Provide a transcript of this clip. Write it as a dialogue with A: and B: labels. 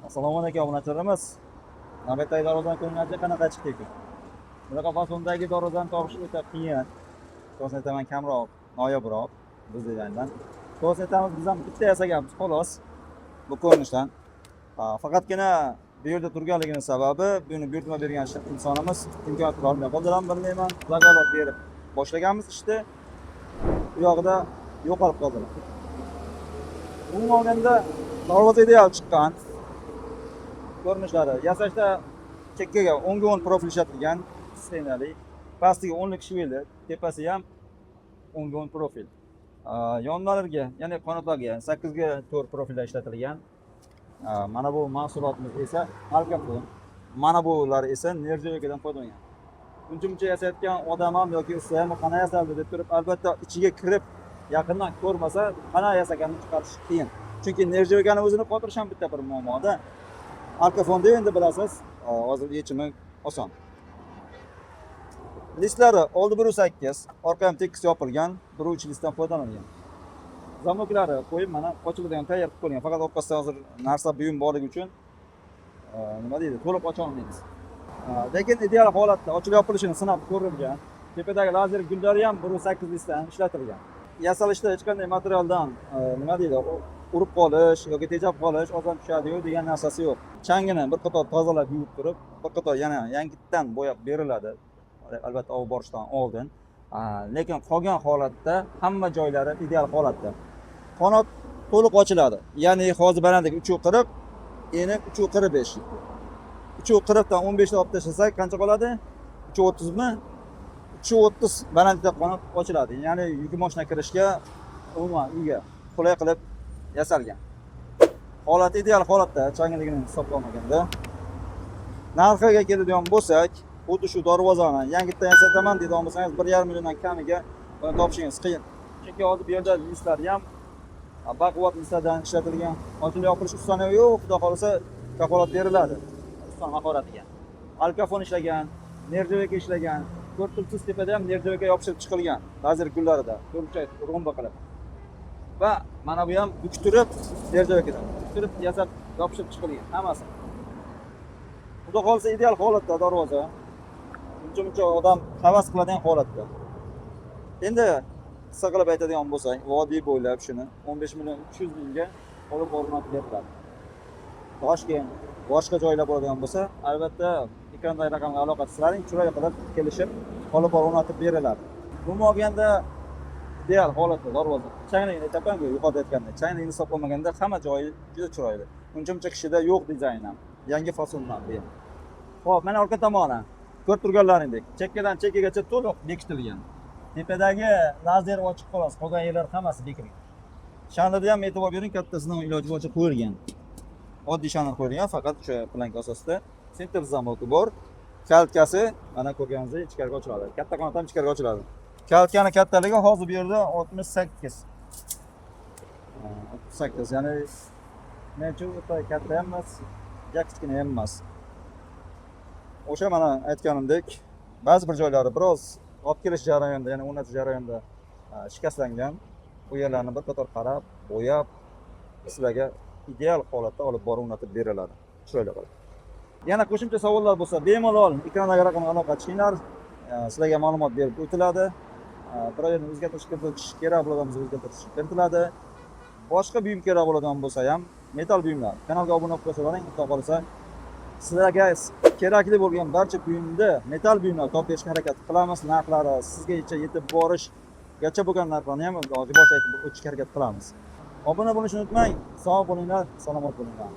A: Assalomu alaykum obunachilarimiz. Navbatdagi darvozadan ko'ngillarcha qanaqa chiqdik? Bunaqa fasondagi darvozani topish o'ta qiyin. To'g'risini aytaman, kamroq, noyobroq biz degandan. To'g'risini aytamiz, biz ham bitta yasaganmiz xolos. Bu ko'rinishdan. Faqatgina bu yerda turganligini sababi buni buyurtma bergan insonimiz imkoniyat berolmay qoldi. Bilmayman, vakolat berib boshlaganmiz ishni. Bu yoqda yo'qolib qoldilar. Umuman olganda darvoza ideal chiqqan. Ko'rinishlari yasashda chekkaga 10 ga 10 profil ishlatilgan sistemali, pastiga 10 lik shvelli, tepasi ham 10 ga 10 profil. Yonlarga, ya'ni qanotlarga 8 ga 4 profilda ishlatilgan. Mana bu mahsulotimiz esa Alkafon. Mana bular esa nержавейкаdan foydalangan. Buncha yasayotgan odam ham yoki usta ham qana yasaldi deb turib, albatta ichiga kirib yaqindan ko'rmasa, qana yasaganini chiqarish qiyin. Chunki nержавейкani o'zini qotirish ham bitta bir muammoda. Alkafonda endi bilasiz, hozir yechimi oson. Listlari oldi 1.8, orqa ham tekis yopilgan, 1.3 listdan foydalanilgan. Zamoklari qo'yib mana ochiladigan tayyor qilib qo'yilgan. Faqat orqasida hozir narsa buyum borligi uchun nima deydi, to'liq ocha olmaymiz. Lekin ideal holatda ochilib yopilishini sinab ko'rilgan. Tepadagi lazer gullari ham 1.8 listdan ishlatilgan. Yasalishda hech qanday materialdan nima deydi, urib qolish yoki tejab qolish, oson tushadi-yu degan narsasi yo'q. Changini bir qator tozalab yuvib turib, bir qator yana yangitdan bo'yab beriladi. Albatta olib borishdan oldin. Lekin qolgan holatda hamma joylari ideal holatda. Qanot to'liq ochiladi. Ya'ni hozir balandligi 3.40, eni 3.45. 3.40 dan 15 ta olib tashlasak qancha qoladi? 3.30 mi? 3.30 balandlikda qanot ochiladi. Ya'ni yuk mashina kirishga, umuman uyga qulay qilib yasalgan. Holat ideal holatda, changiligini hisoblaganda. Narxiga keladigan bo'lsak, xuddi shu darvozani yangitdan yasataman deydigan bo'lsangiz 1,5 milliondan kamiga buni topishingiz qiyin. Chunki hozir bu yerda listlari ham baquvvat listlardan ishlatilgan. Ochilib yopilish ustani yo'q, xudo xolisa kafolat beriladi. Usta mahoratiga. Alkafon ishlagan, nержавейка ishlagan, ko'rtilsiz tepada ham nержавейка yopishib chiqilgan. Lazer gullarida, ko'rcha romba qilib. Va mana bu ham buktirib nержавейкаdan buktirib yasab yopishib chiqilgan hammasi. Xudo xolisa ideal holatda darvoza. Buncha odam havas qiladigan holatda. Endi qisqa qilib aytadigan bo'lsak, vodiy bo'ylab shuni 15 million 300 mingga olib borilmoqda beriladi. Toshkent, boshqa joylar bo'ladigan bo'lsa, albatta ekrandagi raqamga aloqa qiling, chiroyli qilib kelishib olib o'rnatib beriladi. Umuman olganda ideal holatda darvoza. Changligini aytaman-ku, yuqorida aytgandek, changligini hisoblaganda hamma joyi juda chiroyli. Uncha kishida yo'q dizayn ham. Yangi fasondan bu. Xo'p, mana orqa tomoni. Ko'rib turganlaringdek, chekkadan chekkagacha to'liq bekitilgan. Tepadagi lazer ochiq xolos, qolgan yerlar hammasi bekilgan. Shanlarda ham e'tibor bering, kattasidan iloji boricha qo'yilgan. Oddiy shanlar qo'yilgan, faqat o'sha planka asosida senter zamoki bor. Kaltkasi mana ko'rganingizdek ichkariga ochiladi. Katta qanot ham ichkariga ochiladi. Kaltkani kattaligi hozir bu yerda 68. 68, ya'ni mencha o'ta katta ham emas, kichkina ham emas. O'sha mana aytganimdek, ba'zi bir joylari biroz olib kelish jarayonida, ya'ni o'rnatish jarayonida shikastlangan. Bu yerlarni bir qator qarab, bo'yab, sizlarga ideal holatda olib borib o'rnatib beriladi. Chiroyli qilib. Yana qo'shimcha savollar bo'lsa, bemalol ekrandagi raqamga aloqa qilinglar. Sizlarga ma'lumot berib o'tiladi. Biror yerni o'zgartirish kiritish kerak bo'ladigan bo'lsa, o'zgartirish kiritiladi. Boshqa buyum kerak bo'ladigan bo'lsa ham, metal buyumlar. Kanalga obuna bo'lib qo'ying, xudo xolisa sizlarga kerakli bo'lgan barcha buyumni, metal buyumlar topib berishga harakat qilamiz. Narxlari sizgacha yetib borishgacha bo'lgan narxlarni ham hozir boshqa aytib o'tishga harakat qilamiz. Obuna bo'lishni unutmang. Sog' bo'linglar, salomat bo'linglar.